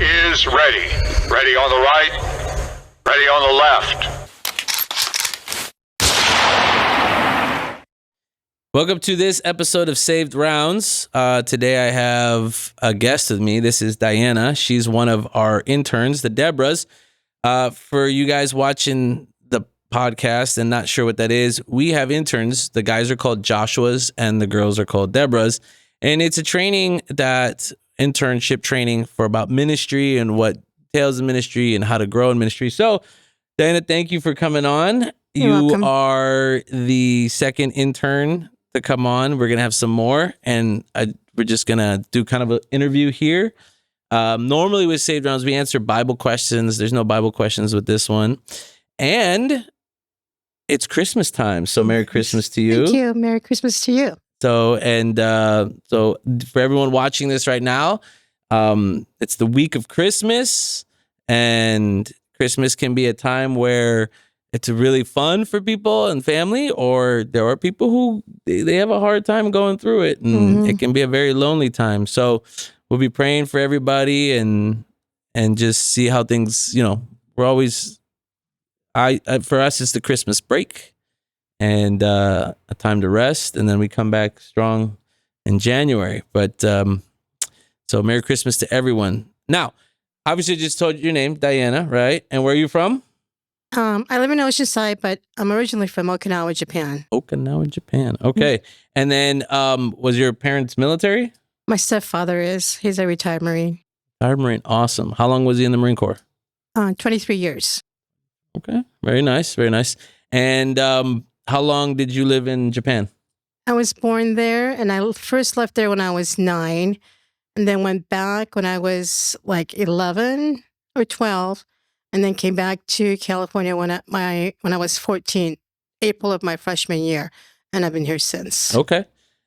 is ready. Ready on the right, ready on the left. Welcome to this episode of Saved Rounds. Today I have a guest with me. This is Diana. She's one of our interns, the Debras. For you guys watching the podcast and not sure what that is, we have interns. The guys are called Joshua's and the girls are called Debras. And it's a internship training for about ministry and what entails in ministry and how to grow in ministry. So, Diana, thank you for coming on. You're welcome. Are the second intern to come on. We're going to have some more, and we're just going to do kind of an interview here. Normally with Saved Rounds, we answer Bible questions. There's no Bible questions with this one. And it's Christmas time, so Merry Christmas to you. Thank you. Merry Christmas to you. So for everyone watching this right now, it's the week of Christmas, and Christmas can be a time where it's really fun for people and family, or there are people who they have a hard time going through it, and it can be a very lonely time. So we'll be praying for everybody and just see how things, we're always, for us, it's the Christmas break and a time to rest. And then we come back strong in January. But so Merry Christmas to everyone. Now, obviously I just told you your name, Diana, right? And where are you from? I live in Oceanside, but I'm originally from Okinawa, Japan. Okinawa, Japan. Okay. And then was your parents military? My stepfather is. He's a retired Marine. Retired Marine. Awesome. How long was he in the Marine Corps? 23 years. Okay. Very nice. Very nice. And how long did you live in Japan? I was born there, and I first left there when I was 9, and then went back when I was like 11 or 12. And then came back to California when I was 14, April of my freshman year, and I've been here since. Okay.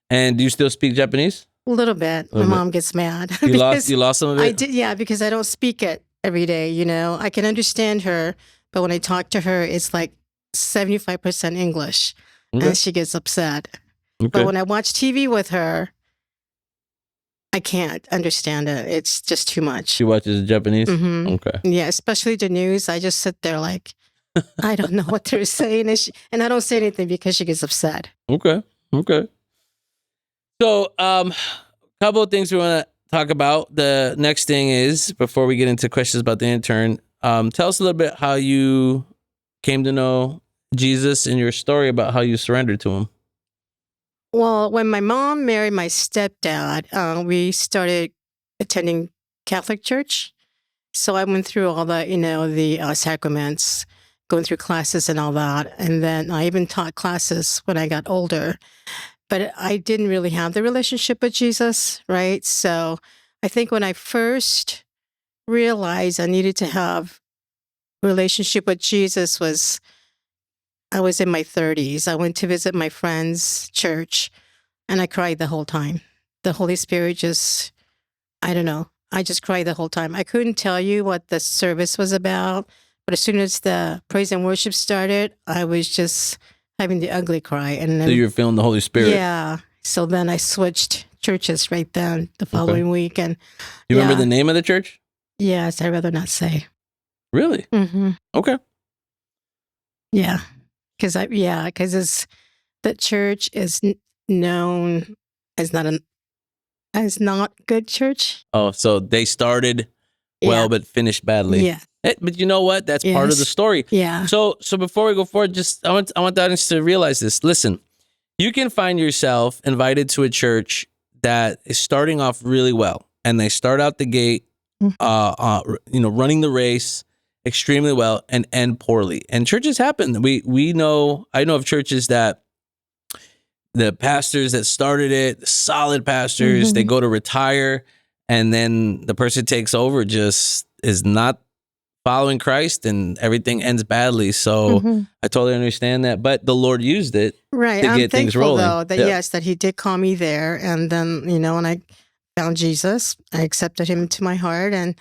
And do you still speak Japanese? A little bit. My mom gets mad. You lost some of it? I did, yeah, because I don't speak it every day. I can understand her, but when I talk to her, it's like 75% English, and she gets upset. Okay. But when I watch TV with her, I can't understand it. It's just too much. She watches Japanese? Mm-hmm. Okay. Yeah, especially the news. I just sit there like, I don't know what they're saying. And I don't say anything because she gets upset. Okay. So, a couple of things we want to talk about. The next thing is, before we get into questions about the intern, tell us a little bit how you came to know Jesus and your story about how you surrendered to him. Well, when my mom married my stepdad, we started attending Catholic church. So I went through all the sacraments, going through classes and all that. And then I even taught classes when I got older. But I didn't really have the relationship with Jesus, right? So I think when I first realized I needed to have a relationship with Jesus I was in my 30s. I went to visit my friend's church, and I cried the whole time. The Holy Spirit I don't know. I just cried the whole time. I couldn't tell you what the service was about, but as soon as the praise and worship started, I was just having the ugly cry. And then, So you were feeling the Holy Spirit? Yeah. So then I switched churches right then the following week. And you remember the name of the church? Yes, I'd rather not say. Really? Mm-hmm. Okay. Yeah. Because the church is known as not good church. Oh, so they started well, but finished badly. Yeah. But you know what? That's part of the story. Yeah. So before we go forward, I want the audience to realize this. Listen, you can find yourself invited to a church that is starting off really well, and they start out the gate, running the race extremely well and end poorly. And churches happen. I know of churches that the pastors that started it, the solid pastors, they go to retire, and then the person takes over just is not following Christ, and everything ends badly. So I totally understand that. But the Lord used it to get things rolling. Though, that He did call me there. And then, when I found Jesus, I accepted Him into my heart, and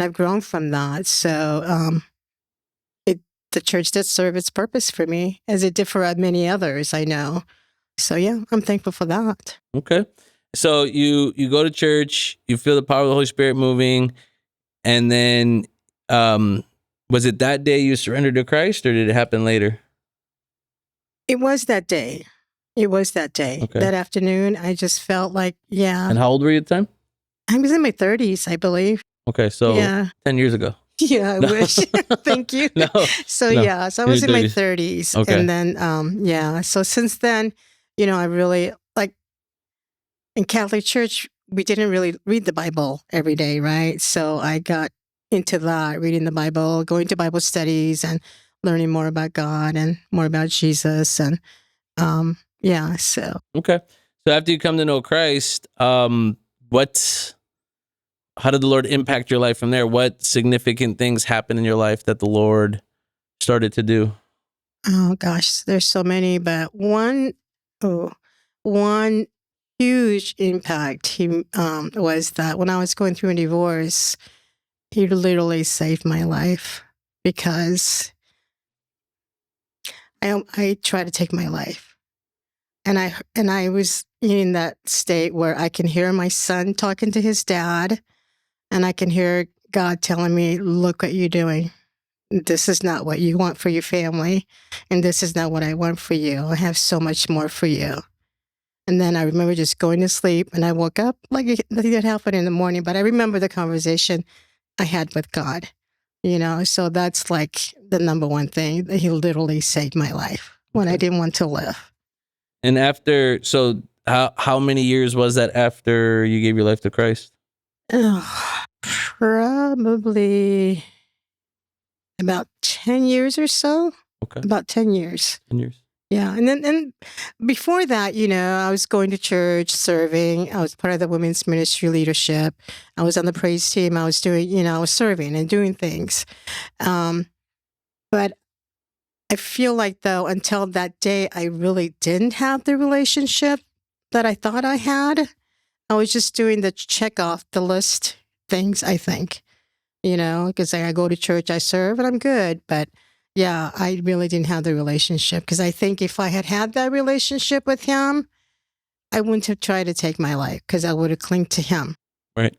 I've grown from that. So the church did serve its purpose for me, as it did for many others I know. So yeah, I'm thankful for that. Okay. So you go to church, you feel the power of the Holy Spirit moving, and then was it that day you surrendered to Christ, or did it happen later? It was that day. It was that day. Okay. That afternoon, I just felt like, yeah. And how old were you at the time? I was in my 30s, I believe. Okay, so Yeah. 10 years ago. Yeah, I wish. Thank you. No. So no. yeah, so I was in my 30s. 30s. Okay. And then yeah, so since then, I really like in Catholic Church, we didn't really read the Bible every day, right? So I got into that, reading the Bible, going to Bible studies and learning more about God and more about Jesus and yeah, so Okay. So after you come to know Christ, how did the Lord impact your life from there? What significant things happened in your life that the Lord started to do? oh gosh, there's so many, but one huge impact was that when I was going through a divorce, he literally saved my life because I tried to take my life, and I was in that state where I can hear my son talking to his dad, and I can hear God telling me, "Look what you're doing. This is not what you want for your family, and this is not what I want for you. I have so much more for you." And then I remember just going to sleep, and I woke up like it happened in the morning, but I remember the conversation I had with God, So that's like the number one thing that he literally saved my life when I didn't want to live. And so how many years was that after you gave your life to Christ? Probably about 10 years or so. Okay. About 10 years. 10 years. Yeah. And before that, I was going to church, serving. I was part of the women's ministry leadership. I was on the praise team. I was doing, I was serving and doing things. But I feel like, though, until that day, I really didn't have the relationship that I thought I had. I was just doing the check off the list things, I think, because I go to church, I serve, and I'm good. But yeah, I really didn't have the relationship because I think if I had had that relationship with him, I wouldn't have tried to take my life because I would have clung to him. Right.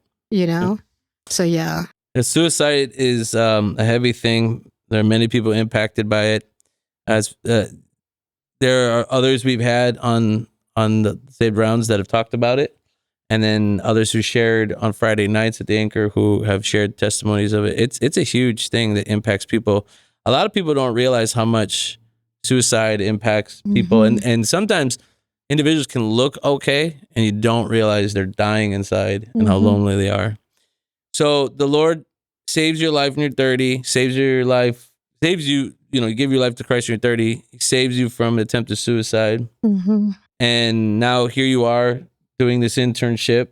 So yeah. Suicide is a heavy thing. There are many people impacted by it. As there are others we've had on the Saved Rounds that have talked about it, and then others who shared on Friday nights at the Anchor who have shared testimonies of it. It's a huge thing that impacts people. A lot of people don't realize how much suicide impacts people, and sometimes individuals can look okay, and you don't realize they're dying inside and how lonely they are. So the Lord saves your life when you're 30, saves you, you give your life to Christ when you're 30. He saves you from attempted suicide. And now here you are doing this internship,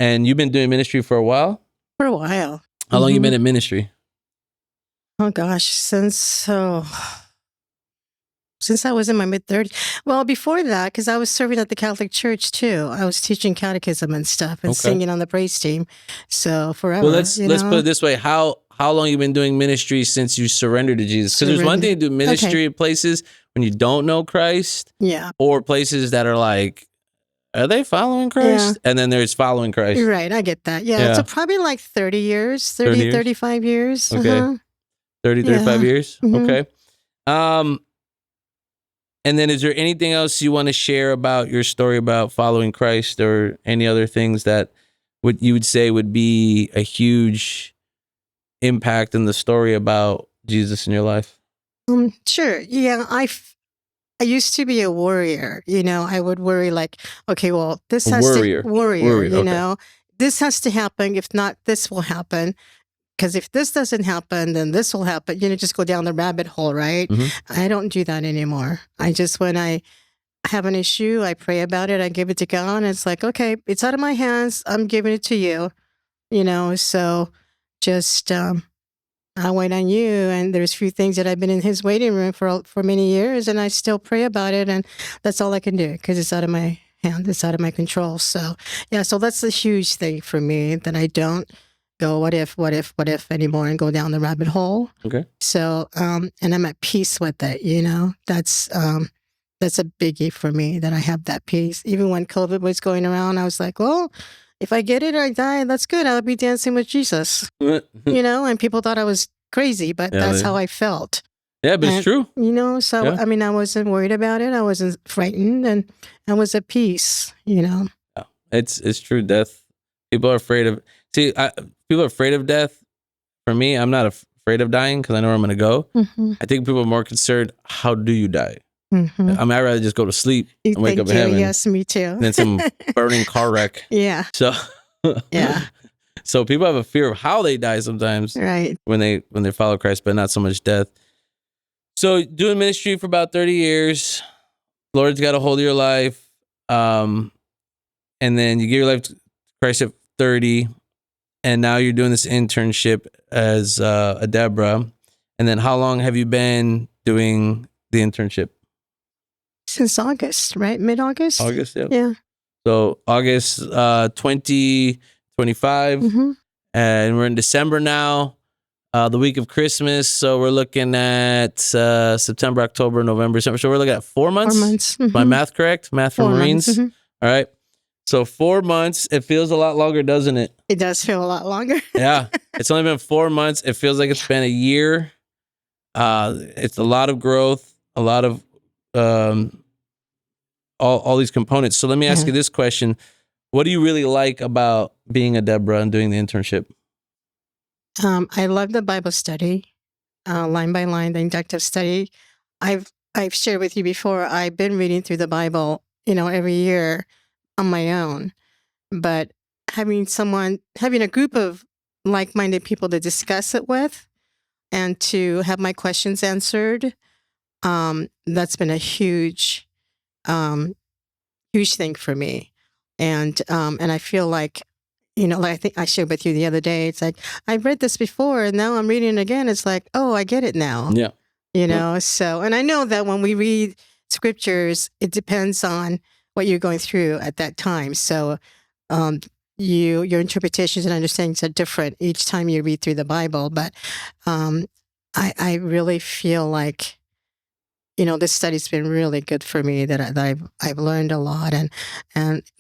and you've been doing ministry for a while? For a while. How long you been in ministry? Oh gosh, since I was in my mid-30s. Well, before that, because I was serving at the Catholic Church too. I was teaching catechism and stuff and singing on the praise team. So forever. Well, let's put it this way: how long you been doing ministry since you surrendered to Jesus? Because there's one thing to do ministry in places when you don't know Christ, or places that are like, are they following Christ? And then there's following Christ. Right, I get that. Yeah. So probably like 30 years, 35 years. Okay. 30, 35 years? Okay. And then is there anything else you want to share about your story about following Christ, or any other things that you would say would be a huge impact in the story about Jesus in your life? Sure. Yeah. I used to be a worrier. I would worry like, okay, well, this has to this has to happen. If not, this will happen. Because if this doesn't happen, then this will happen. Just go down the rabbit hole, right? I don't do that anymore. I just, when I have an issue, I pray about it. I give it to God. And it's like, okay, it's out of my hands. I'm giving it to you. So just I wait on you. And there's a few things that I've been in his waiting room for many years, and I still pray about it. And that's all I can do because it's out of my hand. It's out of my control. So yeah, so that's a huge thing for me, that I don't go what if anymore and go down the rabbit hole. Okay. So and I'm at peace with it. That's that's a biggie for me that I have that peace. Even when COVID was going around, I was like, well, if I get it or I die, that's good. I'll be dancing with Jesus, and people thought I was crazy, but that's how I felt. Yeah, but it's true. So, Yeah. I mean, I wasn't worried about it. I wasn't frightened, and I was at peace, Yeah. It's true. Death. People are afraid of, people are afraid of death. For me, I'm not afraid of dying because I know where I'm going to go. Mm-hmm. I think people are more concerned, how do you die? Mm-hmm. I mean, I'd rather just go to sleep and wake up in heaven. Yes, me too. Than some burning car wreck. Yeah. So, yeah. So people have a fear of how they die sometimes, right? When they follow Christ, but not so much death. So doing ministry for about 30 years, Lord's got a hold of your life, and then you give your life to Christ at 30, and now you're doing this internship as a Deborah. And then how long have you been doing the internship? Since August, right? Mid-August? August, yeah. Yeah. So August 2025, and we're in December now, the week of Christmas. So we're looking at September, October, November, December. So we're looking at 4 months. 4 months. My math correct? Math for 4 Marines. months. All right. So 4 months. It feels a lot longer, doesn't it? It does feel a lot longer. Yeah. It's only been 4 months. It feels like it's been a year. It's a lot of growth, a lot of all these components. So let me ask you this question. What do you really like about being a Deborah and doing the internship? I love the Bible study, line by line, the inductive study. I've shared with you before, I've been reading through the Bible, every year on my own. But having a group of like-minded people to discuss it with and to have my questions answered, that's been a huge thing for me. And I feel like, like I think I shared with you the other day, it's like, I've read this before and now I'm reading it again. It's like, oh, I get it now. Yeah. So, and I know that when we read scriptures, it depends on what you're going through at that time. So, your interpretations and understandings are different each time you read through the Bible. But I really feel like, this study's been really good for me. That I've learned a lot, and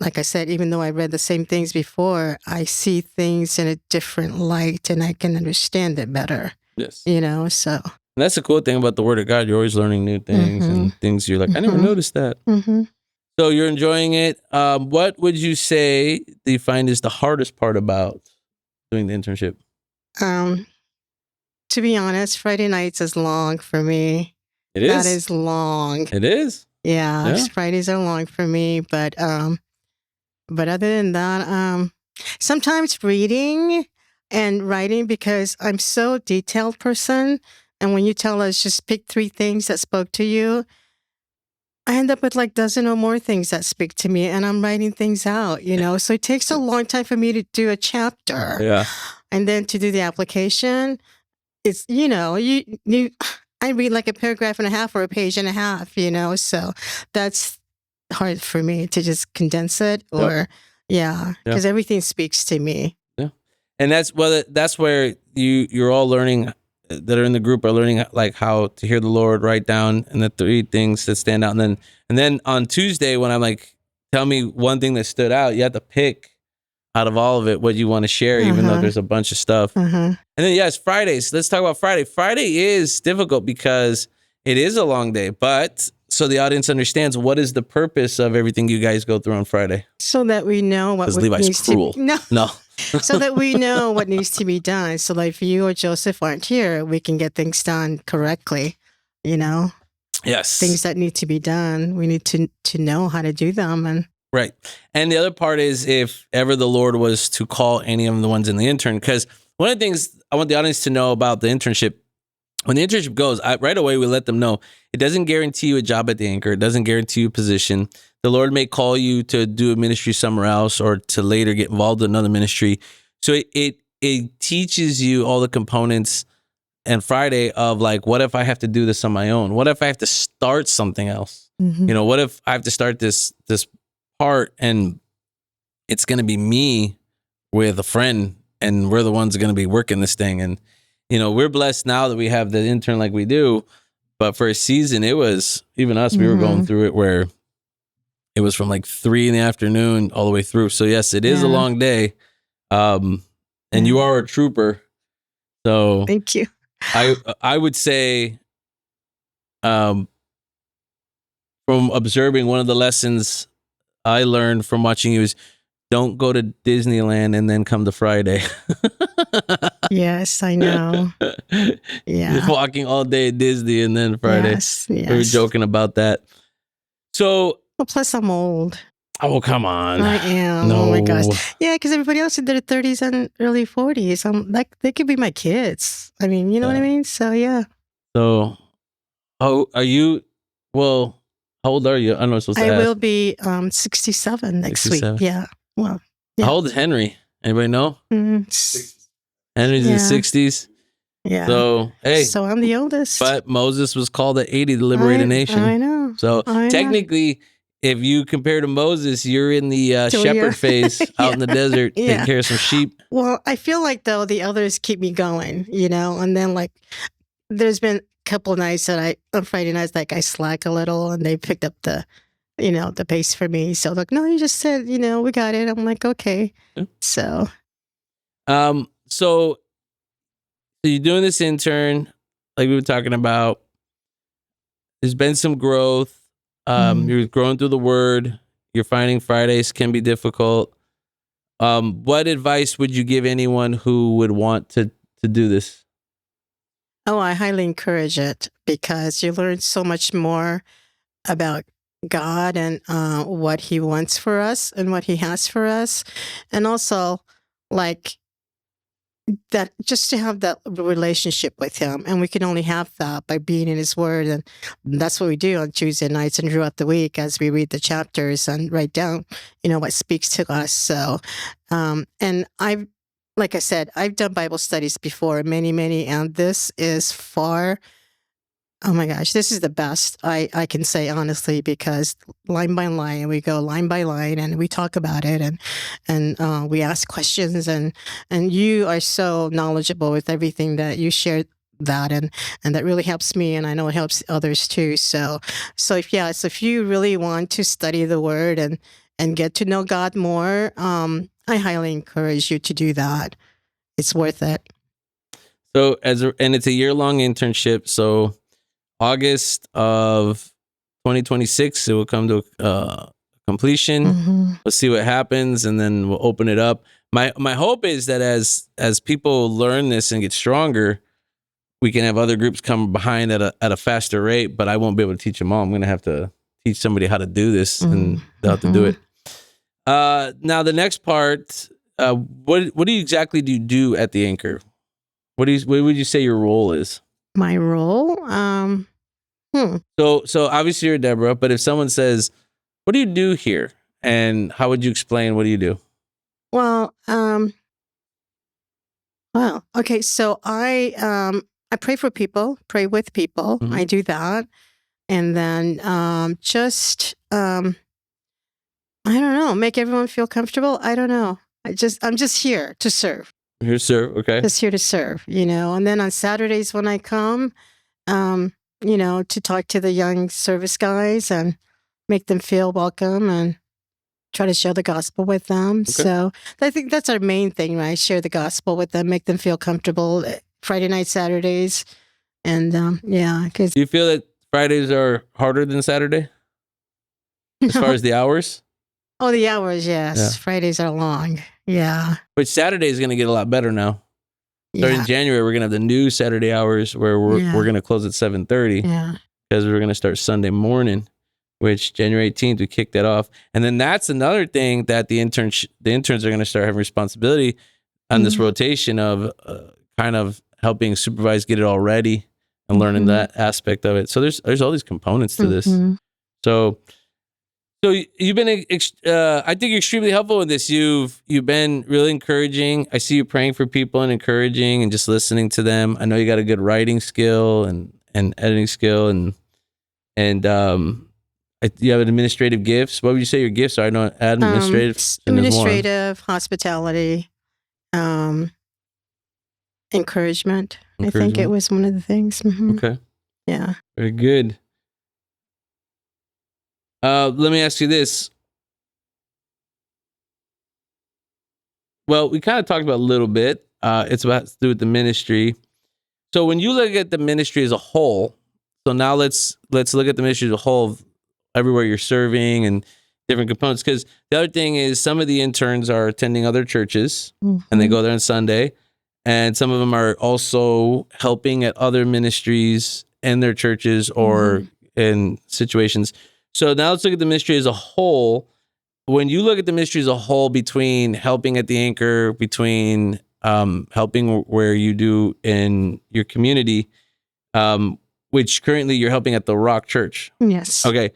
like I said, even though I read the same things before, I see things in a different light, and I can understand it better. Yes. So. And that's the cool thing about the Word of God. You're always learning new things and things you're like, I never noticed that. So you're enjoying it. What would you say do you find is the hardest part about doing the internship? To be honest, Friday nights is long for me. It is? That is long. It is? Yeah. Fridays are long for me. But other than that, sometimes reading and writing, because I'm so a detailed person. And when you tell us just pick 3 things that spoke to you, I end up with like dozen or more things that speak to me, and I'm writing things out, So it takes a long time for me to do a chapter. Yeah. And then to do the application, it's, I read like a paragraph and a half or a page and a half, So that's hard for me to just condense it because everything speaks to me. Yeah. And that's where you're all learning, that are in the group are learning like how to hear the Lord, write down, and the 3 things that stand out. And then on Tuesday, when I'm like, tell me one thing that stood out, you have to pick out of all of it what you want to share, even though there's a bunch of stuff. And then it's Fridays. Let's talk about Friday. Friday is difficult because it is a long day, but so the audience understands, what is the purpose of everything you guys go through on Friday? So that we know what Levi's cruel. No. So that we know what needs to be done. So like if you or Joseph aren't here, we can get things done correctly, Yes. Things that need to be done, we need to know how to do them. Right. And the other part is, if ever the Lord was to call any of the ones in the intern, because one of the things I want the audience to know about the internship, when the internship goes, right away we let them know it doesn't guarantee you a job at the Anchor. It doesn't guarantee you a position. The Lord may call you to do a ministry somewhere else or to later get involved in another ministry. So it teaches you all the components and Friday of like, what if I have to do this on my own? What if I have to start something else? What if I have to start this part and it's going to be me with a friend and we're the ones going to be working this thing. And, we're blessed now that we have the intern like we do. But for a season, it was, even us, we were going through it where it was from like 3 p.m. all the way through. So yes, it is a long day. And you are a trooper. So Thank you. I would say, from observing, one of the lessons I learned from watching you is don't go to Disneyland and then come to Friday. Yes, I know. Yeah. Walking all day at Disney and then Friday. Yes. We were joking about that. So, well, plus I'm old. oh, come on. I am. No. Oh my gosh. Yeah, because everybody else in their 30s and early 40s. I'm like, they could be my kids. I mean, you know what I mean? So yeah. So, are you? Well, how old are you? I don't know what I'm supposed to I ask. will be 67 next 67. week. Yeah. Well. Yeah. How old is Henry? Anybody know? Mm, Henry's in his 60s. Yeah. So, hey. So I'm the oldest. But Moses was called at 80 to liberate a nation. I know. So technically, if you compare to Moses, you're in the shepherd phase out in the desert, taking care of some sheep. Well, I feel like, though, the others keep me going, you know, and then like there's been a couple nights that on Friday nights, like I slack a little and they picked up the pace for me. So like, no, you just said, we got it. I'm like, okay. Yeah. So you're doing this intern, like we were talking about. There's been some growth. You're growing through the word. You're finding Fridays can be difficult. What advice would you give anyone who would want to do this? Oh, I highly encourage it because you learn so much more about God and what He wants for us and what He has for us. And also, like, that just to have that relationship with Him. And we can only have that by being in His Word. And that's what we do on Tuesday nights and throughout the week as we read the chapters and write down, what speaks to us. So, and like I said, I've done Bible studies before, many, many, and this is oh my gosh, this is the best I can say honestly, because line by line, we go line by line and we talk about it and we ask questions and you are so knowledgeable with everything that you shared that and that really helps me, and I know it helps others too. So if you really want to study the Word and get to know God more, I highly encourage you to do that. It's worth it. So and it's a year-long internship. So August of 2026, it will come to completion. Mm-hmm. Let's see what happens, and then we'll open it up. My hope is that as people learn this and get stronger, we can have other groups come behind at a faster rate. But I won't be able to teach them all. I'm going to have to teach somebody how to do this, and they'll have to do it. Now the next part, what do you exactly do at the Anchor? What would you say your role is? My role? So obviously you're Deborah, but if someone says, what do you do here? And how would you explain what do you do? Well, okay. So I pray for people, pray with people. Mm-hmm. I do that. And then I don't know, make everyone feel comfortable. I don't know. I'm just here to serve. Here to serve, okay. Just here to serve, and then on Saturdays when I come, to talk to the young service guys and make them feel welcome and try to share the gospel with them. Okay. So I think that's our main thing, right? Share the gospel with them, make them feel comfortable. Friday night, Saturdays. And because do you feel that Fridays are harder than Saturday? As far as the hours? Oh, the hours, yes. Yeah. Fridays are long. Yeah. But Saturday is going to get a lot better now. Starting in January, we're going to have the new Saturday hours where we're going to close at 7:30. Yeah. Because we're going to start Sunday morning, which January 18th, we kicked that off. And then that's another thing that the interns are going to start having responsibility on this rotation of kind of helping supervise, get it all ready and learning that aspect of it. So there's all these components to this. So you've been, I think, extremely helpful with this. You've been really encouraging. I see you praying for people and encouraging and just listening to them. I know you got a good writing skill and editing skill and you have administrative gifts. What would you say your gifts are? I know administrative, hospitality, encouragement. I think it was one of the things. Okay. Yeah. Very good. Let me ask you this. Well, we kind of talked about a little bit. It's about to do with the ministry. So when you look at the ministry as a whole, so now let's look at the ministry as a whole, everywhere you're serving and different components. Because the other thing is some of the interns are attending other churches and they go there on Sunday. And some of them are also helping at other ministries in their churches or in situations. So now let's look at the ministry as a whole. When you look at the ministry as a whole, between helping at the Anchor, between helping where you do in your community, which currently you're helping at the Rock Church. Yes. Okay.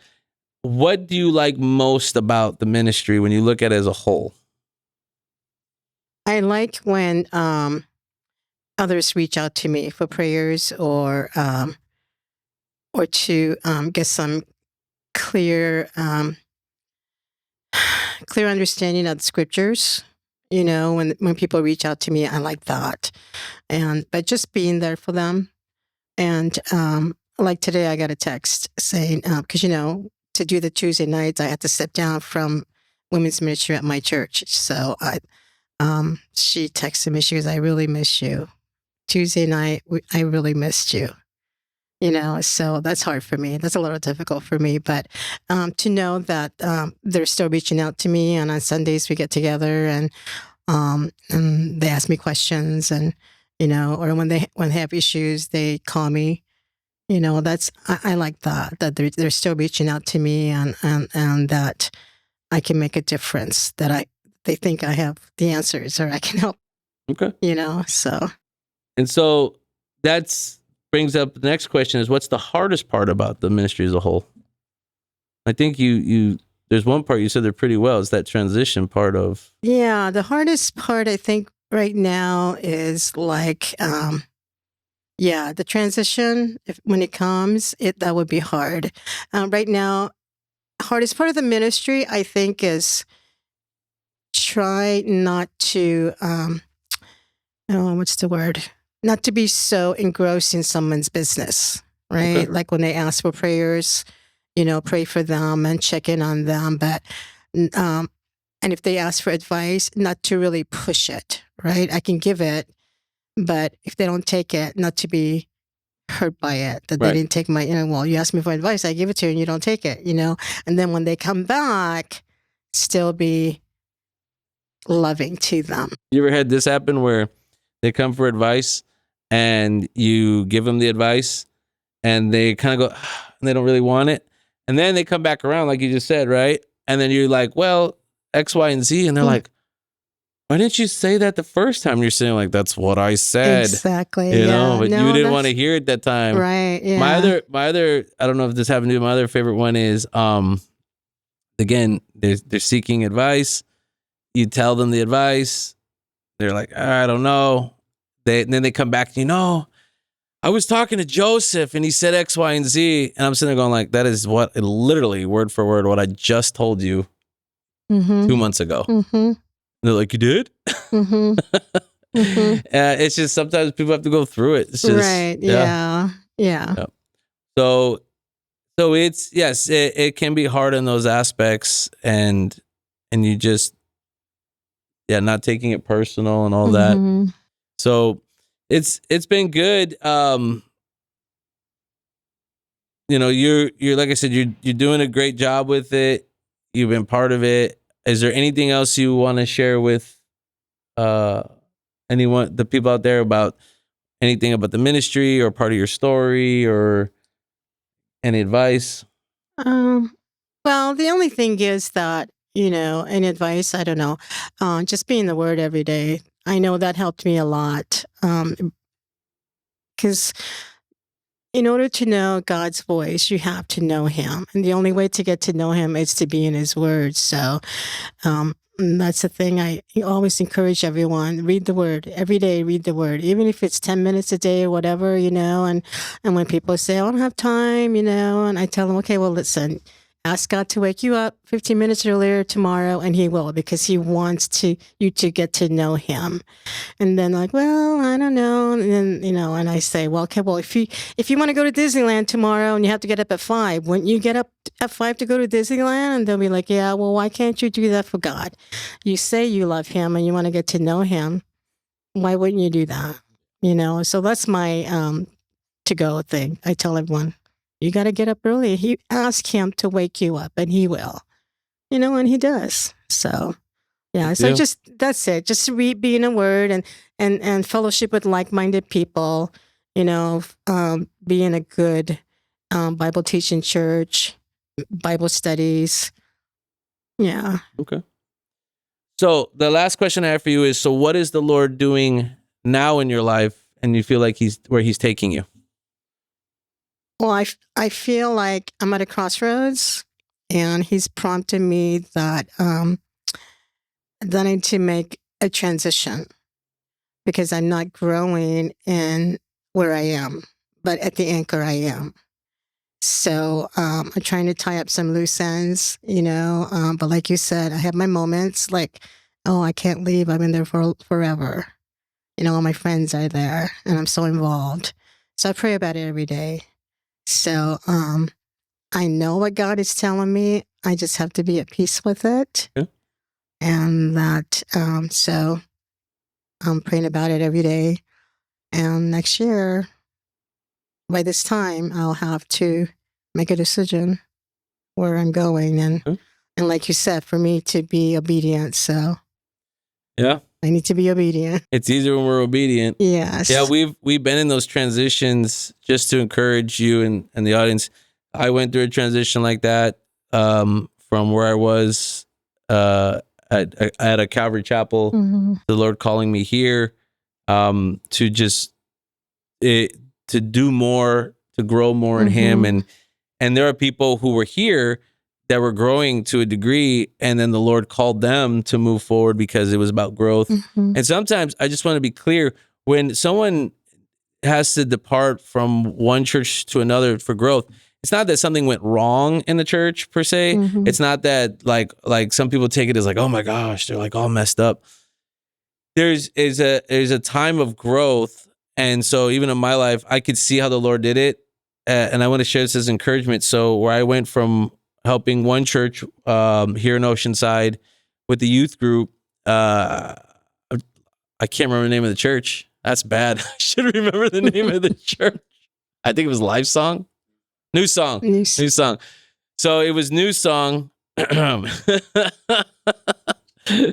What do you like most about the ministry when you look at it as a whole? I like when others reach out to me for prayers or to get some clear understanding of the scriptures. You know, when people reach out to me, I like that. But just being there for them. And like today, I got a text saying, because, you know, to do the Tuesday nights, I had to step down from women's ministry at my church. So she texted me, she goes, I really miss you. Tuesday night, I really missed you. You know, so that's hard for me. That's a little difficult for me. But to know that they're still reaching out to me, and on Sundays we get together and they ask me questions, and you know, or when they have issues, they call me. You know, I like that they're still reaching out to me, and that I can make a difference. That they think I have the answers, or I can help. Okay. You know, so. And so that's brings up the next question is, what's the hardest part about the ministry as a whole? I think you there's one part you said they're pretty well. It's that transition part of. Yeah, the hardest part I think right now is like, the transition. When it comes, that would be hard. Right now, hardest part of the ministry I think is try not to, what's the word? Not to be so engrossed in someone's business, right? Okay. Like when they ask for prayers, you know, pray for them and check in on them. But, and if they ask for advice, not to really push it, right? I can give it, but if they don't take it, not to be hurt by it, that they didn't take my, well, you asked me for advice, I give it to you and you don't take it, you know? And then when they come back, still be loving to them. You ever had this happen where they come for advice and you give them the advice and they kind of go, and they don't really want it. And then they come back around, like you just said, right? And then you're like, well, X, Y, and Z. And they're like, why didn't you say that the first time? You're saying like, that's what I said. Exactly. You know, but you didn't want to hear it that time. Right. Yeah. My other, I don't know if this happened to you. My other favorite one is, again, they're seeking advice. You tell them the advice. They're like, I don't know. And then they come back, I was talking to Joseph and he said X, Y, and Z. And I'm sitting there going like, that is literally word for word, what I just told you 2 months ago. And they're like, you did? It's just sometimes people have to go through it. It's just, right. Yeah. So it's, yes, it can be hard in those aspects and you just, not taking it personal and all that. So it's been good. You're like I said, you're doing a great job with it. You've been part of it. Is there anything else you want to share with anyone, the people out there, about anything about the ministry or part of your story or any advice? Well, the only thing is that, any advice, I don't know, just being the word every day. I know that helped me a lot. Because in order to know God's voice, you have to know him. And the only way to get to know him is to be in his word. So that's the thing. I always encourage everyone, read the word. Every day, read the word. Even if it's 10 minutes a day or whatever, and when people say, I don't have time, and I tell them, okay, well, listen, Ask God to wake you up 15 minutes earlier tomorrow, and He will, because He wants you to get to know Him. And then like, well, I don't know. And then, and I say, well, okay, well, if you want to go to Disneyland tomorrow and you have to get up at 5, wouldn't you get up at 5 to go to Disneyland? And they'll be like, yeah, well, why can't you do that for God? You say you love Him and you want to get to know Him. Why wouldn't you do that? So that's my to-go thing. I tell everyone, you got to get up early. You ask Him to wake you up, and He will, and He does. So, yeah. So that's it. Just be in a word and fellowship with like-minded people, be in a good Bible teaching church, Bible studies. Yeah. Okay. So the last question I have for you is, so what is the Lord doing now in your life, and you feel like where He's taking you? Well, I feel like I'm at a crossroads, and He's prompted me that I need to make a transition, because I'm not growing in where I am, but at the anchor I am. So I'm trying to tie up some loose ends, but like you said, I have my moments like, oh, I can't leave. I've been there for forever. All my friends are there, and I'm so involved. So I pray about it every day. So I know what God is telling me. I just have to be at peace with it. Yeah. And that, so I'm praying about it every day. And next year, by this time, I'll have to make a decision where I'm going. And like you said, for me to be obedient. So yeah, I need to be obedient. It's easier when we're obedient. Yes. Yeah, we've been in those transitions. Just to encourage you and the audience, I went through a transition like that from where I was at a Calvary Chapel, the Lord calling me here to just to do more, to grow more in Him. And there are people who were here that were growing to a degree, and then the Lord called them to move forward because it was about growth. And sometimes I just want to be clear, when someone has to depart from one church to another for growth, it's not that something went wrong in the church per se. It's not that like some people take it as like, oh my gosh, they're like all messed up. There's a time of growth. And so even in my life, I could see how the Lord did it. And I want to share this as encouragement. So where I went from helping one church here in Oceanside with the youth group, I can't remember the name of the church. That's bad. I should remember the name of the church. I think it was Live Song. New Song. New Song. So it was New Song.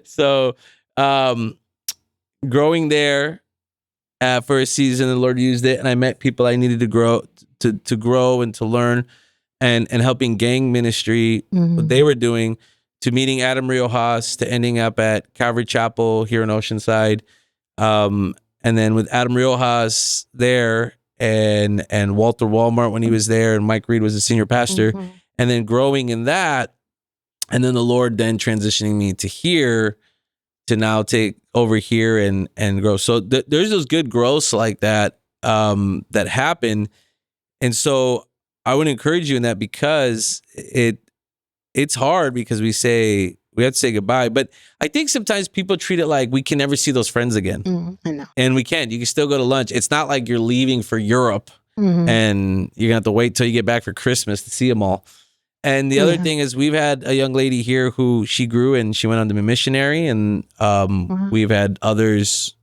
So growing there for a season, the Lord used it, and I met people I needed to grow and to learn, and helping gang ministry, what they were doing, to meeting Adam Riojas, to ending up at Calvary Chapel here in Oceanside. And then with Adam Riojas there, and Walter Walmart when he was there, and Mike Reed was the senior pastor, and then growing in that, and then the Lord then transitioning me to here, to now take over here and grow. So there's those good growths like that that happen. And so I would encourage you in that, because it's hard, because we have to say goodbye. But I think sometimes people treat it like we can never see those friends again. I know. And we can. You can still go to lunch. It's not like you're leaving for Europe and you're going to have to wait till you get back for Christmas to see them all. And the other thing is, we've had a young lady here who she grew and she went on to be a missionary, and we've had others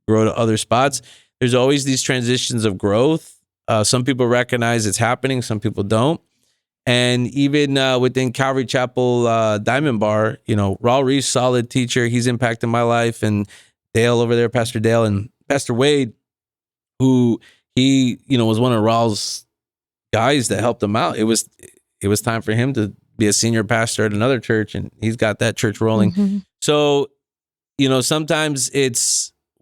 grow to other spots. There's always these transitions of growth. Some people recognize it's happening, some people don't. And even within Calvary Chapel Diamond Bar, Raul Reese, solid teacher. He's impacted my life. And Dale over there, Pastor Dale, and Pastor Wade, who he, was one of Raul's guys that helped him out. It was time for him to be a senior pastor at another church, and he's got that church rolling. So, sometimes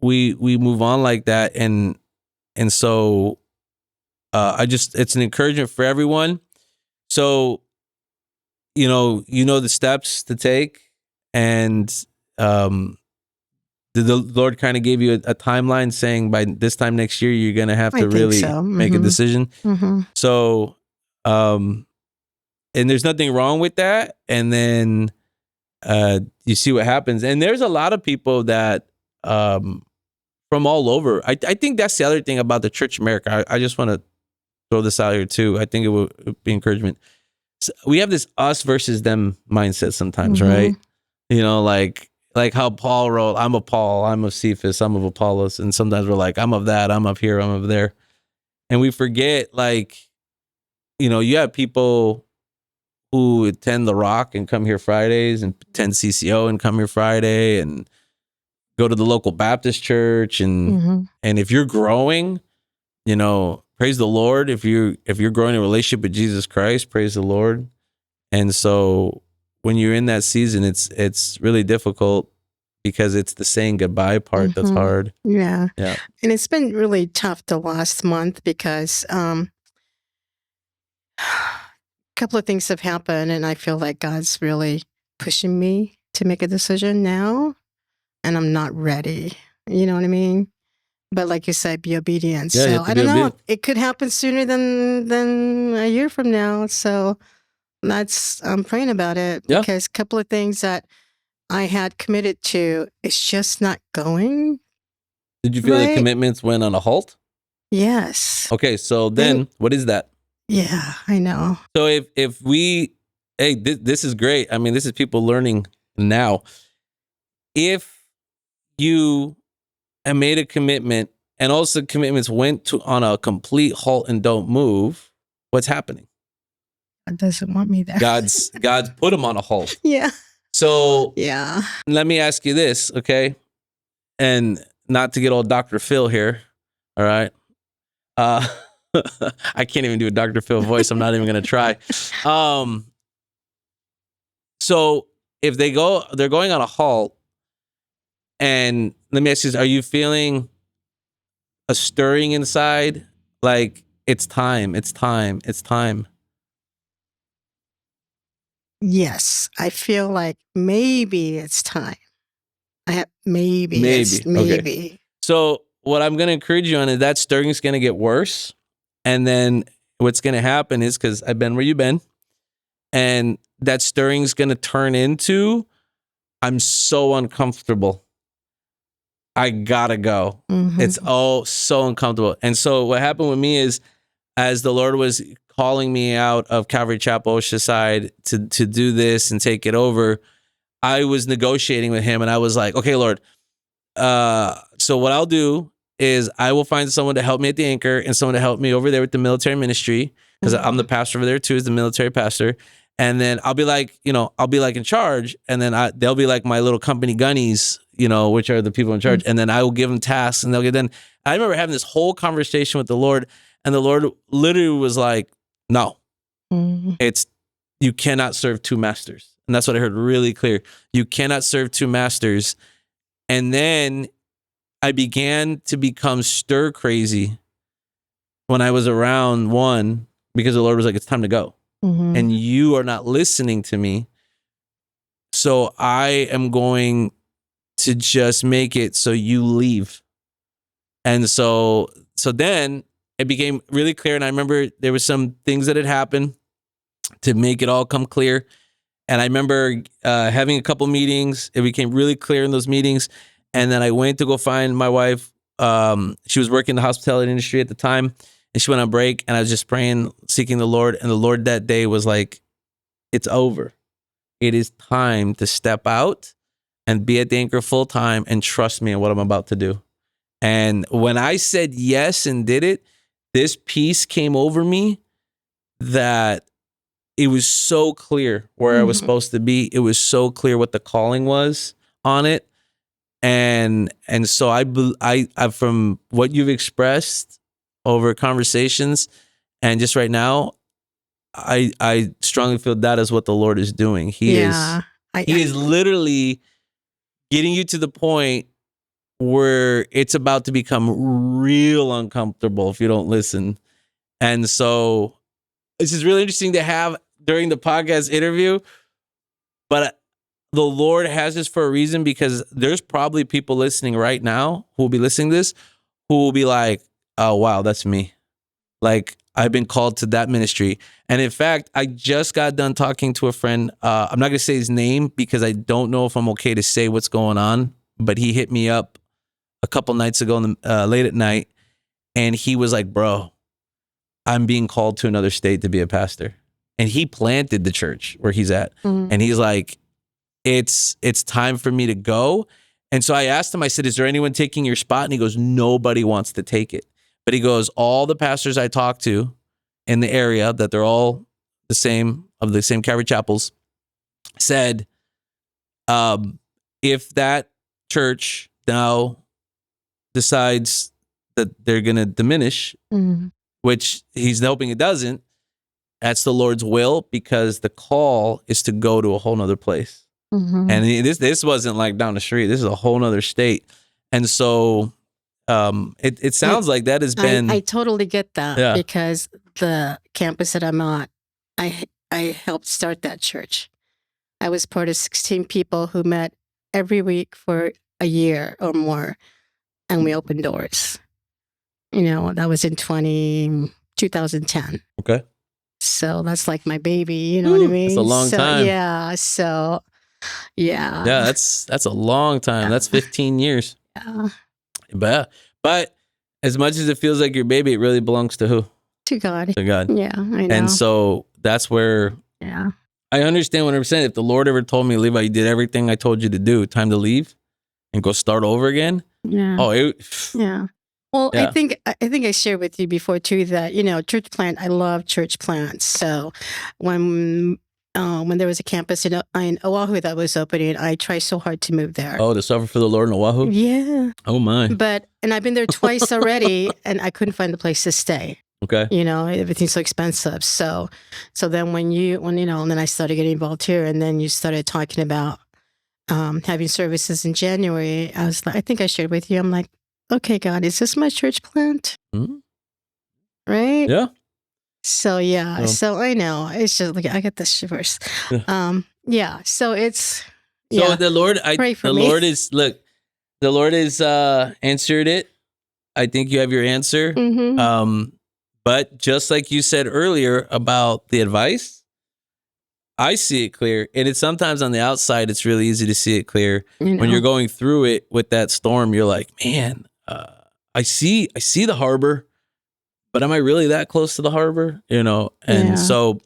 we move on like that. And so it's an encouragement for everyone. So, the steps to take, and the Lord kind of gave you a timeline, saying by this time next year, you're going to have to really make a decision. So, and there's nothing wrong with that. And then you see what happens. And there's a lot of people that from all over. I think that's the other thing about the Church of America. I just want to throw this out here too. I think it would be encouragement. So we have this us versus them mindset sometimes, right? You know, like how Paul wrote, I'm of Paul, I'm of Cephas, I'm of Apollos. And sometimes we're like, I'm of that, I'm of here, I'm of there. And we forget, like, you know, you have people who attend The Rock and come here Fridays, and attend CCO and come here Friday, and go to the local Baptist church. And if you're growing, you know, praise the Lord. If you're growing a relationship with Jesus Christ, praise the Lord. And so when you're in that season, it's really difficult because it's the saying goodbye part that's hard. Yeah. Yeah. And it's been really tough the last month because a couple of things have happened, and I feel like God's really pushing me to make a decision now, and I'm not ready. You know what I mean? But like you said, be obedient. Yeah, you So have to I be don't know. obedient. It could happen sooner than a year from now. So I'm praying about it Yeah. because a couple of things that I had committed to, it's just not going. Did you feel the Right. commitments went on a halt? Yes. Okay, so then what is that? Yeah, I know. So if we, hey, this is great. I mean, this is people learning now. If you have made a commitment and also commitments went on a complete halt and don't move, what's happening? God doesn't want me there. God's put them on a halt. Yeah. So Yeah. let me ask you this, okay? And not to get old Dr. Phil here, all right? I can't even do a Dr. Phil voice. I'm not even going to try. So if they're going on a halt, and let me ask you this, are you feeling a stirring inside? Like, it's time. Yes. I feel like maybe it's time. Maybe. Okay. So what I'm going to encourage you on is that stirring is going to get worse. And then what's going to happen is, because I've been where you've been, and that stirring is going to turn into, I'm so uncomfortable, I gotta go. It's so uncomfortable. And so what happened with me is, as the Lord was calling me out of Calvary Chapel Oceanside to do this and take it over, I was negotiating with him, and I was like, okay, Lord, so what I'll do is I will find someone to help me at the Anchor and someone to help me over there with the military ministry, because I'm the pastor over there too, as the military pastor. And then I'll be like, in charge, and then they'll be like my little company gunnies, which are the people in charge. And then I will give them tasks, and they'll get done. I remember having this whole conversation with the Lord, and the Lord literally was like, no, you cannot serve two masters. And that's what I heard really clear. You cannot serve two masters. And then I began to become stir crazy when I was around one, because the Lord was like, it's time to go. And you are not listening to me. So I am going to just make it so you leave. And so then it became really clear. And I remember there were some things that had happened to make it all come clear. And I remember having a couple meetings. It became really clear in those meetings. And then I went to go find my wife. She was working in the hospitality industry at the time, and she went on break. And I was just praying, seeking the Lord. And the Lord that day was like, it's over. It is time to step out and be at the Anchor full time and trust me in what I'm about to do. And when I said yes and did it, this peace came over me that it was so clear where I was supposed to be. It was so clear what the calling was on it. And so I from what you've expressed over conversations and just right now, I strongly feel that is what the Lord is doing. He is literally getting you to the point where it's about to become real uncomfortable if you don't listen. And so this is really interesting to have during the podcast interview, but the Lord has this for a reason, because there's probably people listening right now who will be listening to this, who will be like, oh, wow, that's me. Like, I've been called to that ministry. And in fact, I just got done talking to a friend. I'm not going to say his name because I don't know if I'm okay to say what's going on, but he hit me up a couple nights ago late at night, and he was like, bro, I'm being called to another state to be a pastor. And he planted the church where he's at. And he's like, it's time for me to go. And so I asked him, I said, is there anyone taking your spot? And he goes, nobody wants to take it. But he goes, all the pastors I talk to in the area, that they're all the same, of the same Calvary chapels, said, if that church now decides that they're going to diminish, which he's hoping it doesn't, that's the Lord's will, because the call is to go to a whole nother place. And this wasn't like down the street. This is a whole nother state. And so it sounds like that has been... I totally get that, because the campus that I'm at, I helped start that church. I was part of 16 people who met every week for a year or more, and we opened doors. That was in 2010. Okay. So that's like my baby, you know what I mean? That's a long time. Yeah. So, yeah. Yeah, that's a long time. That's 15 years. Yeah. But as much as it feels like your baby, it really belongs to who? To God. To God. Yeah, I know. And so that's where I understand 100%. If the Lord ever told me, Levi, you did everything I told you to do, time to leave and go start over again. Yeah. Oh, yeah. Well, I think I shared with you before too that church plant. I love church plants. So when there was a campus in Oahu that was opening, I tried so hard to move there. Oh, to suffer for the Lord in Oahu? Yeah. Oh my. And I've been there twice already, and I couldn't find a place to stay. Okay. Everything's so expensive. So then and then I started getting involved here, and then you started talking about having services in January. I was like, I think I shared with you. I'm like, okay, God, is this my church plant? Right? Yeah. So so I know it's just like I get the shivers. So it's so the Lord. Pray for me. The Lord has answered it. I think you have your answer. But just like you said earlier about the advice, I see it clear, and it's sometimes on the outside. It's really easy to see it clear. When you're going through it with that storm. You're like, man, I see the harbor. But am I really that close to the harbor? And so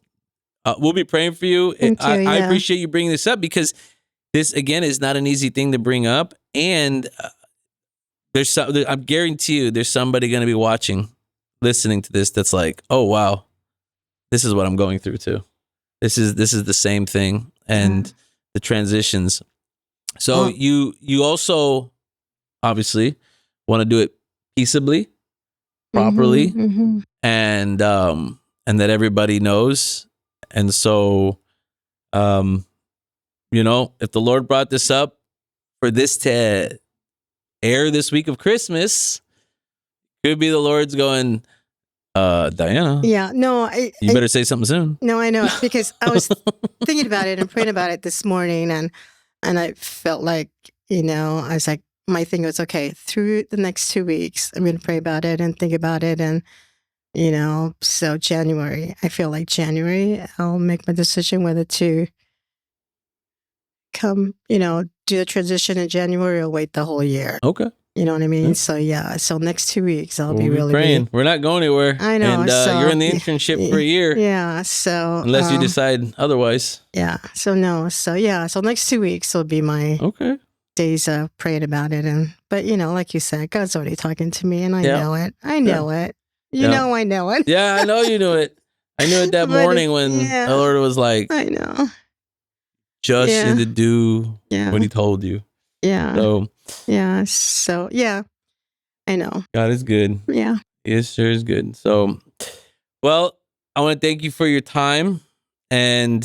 we'll be praying for you. I appreciate you bringing this up, because this, again, is not an easy thing to bring up. And I guarantee you there's somebody going to be watching, listening to this, that's like, oh, wow, this is what I'm going through too. This is the same thing, and the transitions. So you also obviously want to do it peaceably, properly, and that everybody knows. And so, if the Lord brought this up for this to air this week of Christmas, could be the Lord's going, Diana. Yeah, no, you better say something soon. No, I know, because I was thinking about it and praying about it this morning, and I felt like, I was like, my thing was, okay, through the next 2 weeks, I'm going to pray about it and think about it. And, so January, I feel like January, I'll make my decision whether to come, do the transition in January or wait the whole year. Okay. You know what I mean? Yeah. So next 2 weeks, I'll be really praying. We're not going anywhere. I know. And you're in the internship for a year. Yeah. So unless you decide otherwise. Yeah. So next 2 weeks will be my days of praying about it. But like you said, God's already talking to me, and I know it. I know it. I know it. Yeah, I know you knew it. I knew it that morning when the Lord was like, I know. Just need to do what He told you. Yeah. So. Yeah. So I know. God is good. Yeah. He sure is good. So, well, I want to thank you for your time, and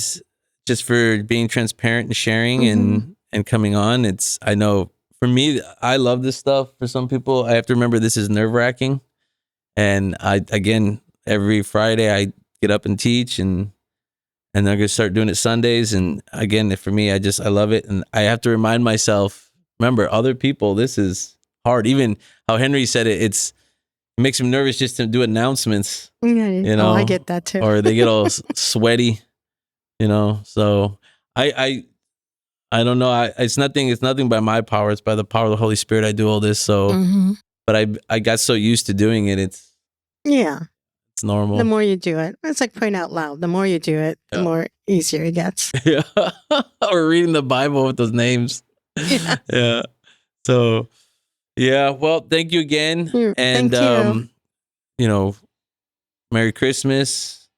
just for being transparent and sharing and coming on. I know for me, I love this stuff. For some people, I have to remember this is nerve-wracking. And again, every Friday I get up and teach, and I'm going to start doing it Sundays. And again, for me, I love it. And I have to remind myself, remember, other people, this is hard. Even how Henry said it, It makes them nervous just to do announcements, Yeah. you know. Oh, I get that too. Or they get all sweaty, you know. So I don't know. It's nothing by my power. It's by the power of the Holy Spirit. I do all this. So, Mm-hmm. but I got so used to doing it. It's normal. The more you do it, it's like praying out loud. The more you do it, the more easier it gets. Yeah. Or reading the Bible with those names. Yeah. Yeah. So, yeah. Well, thank you again. And, Thank you. Merry Christmas.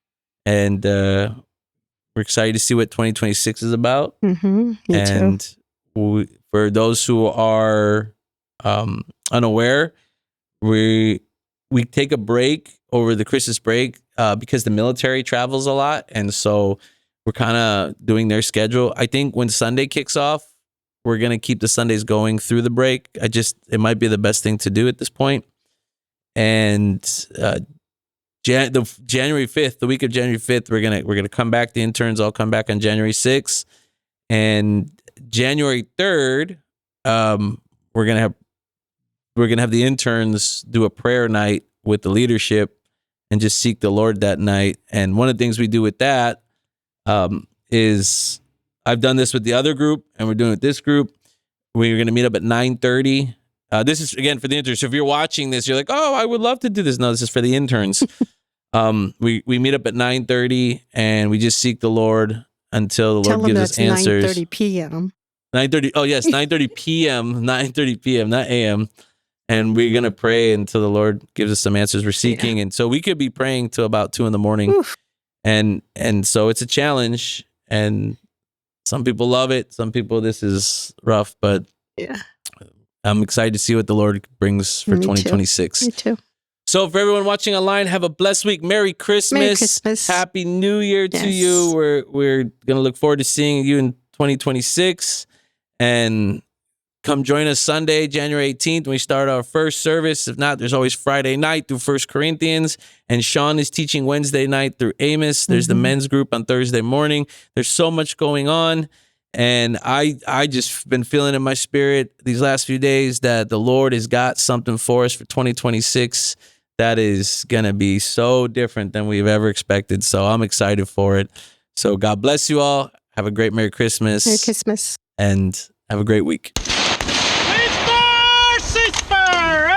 And we're excited to see what 2026 is about. Mm-hmm. Me And for those who are unaware, we take a break over the Christmas break because the military travels a lot. And so we're kind of doing their schedule. I think when Sunday kicks off, we're going to keep the Sundays going through the break. It might be the best thing to do at this point. And the January 5th, the week of January 5th, we're gonna come back. The interns all come back on January 6th. And January 3rd, we're gonna have the interns do a prayer night with the leadership and just seek the Lord that night. And one of the things we do with that is I've done this with the other group, and we're doing it with this group. We're going to meet up at 9:30. This is, again, for the interns. So if you're watching this, you're like, oh, I would love to do this. No, this is for the interns. We meet up at 9:30, and we just seek the Lord until the Lord gives us answers. 9:30 p.m. 9:30. Oh, yes, 9:30 p.m. 9:30 p.m., not a.m. And we're going to pray until the Lord gives us some answers we're seeking. Yeah. And so we could be praying till about 2 a.m. Oof. And so it's a challenge. And some people love it. Some people, this is rough. But yeah, I'm excited to see what the Lord brings for 2026. Me too. So for everyone watching online, have a blessed week. Merry Christmas. Merry Christmas. Happy New Year to you. We're going to look forward to seeing you in 2026. And come join us Sunday, January 18th, when we start our first service. If not, there's always Friday night through 1 Corinthians. And Sean is teaching Wednesday night through Amos. There's the men's group on Thursday morning. There's so much going on. And I just been feeling in my spirit these last few days that the Lord has got something for us for 2026 that is going to be so different than we've ever expected. So I'm excited for it. So God bless you all. Have a great Merry Christmas. Merry Christmas. And have a great week.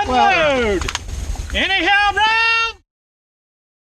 Unload! Any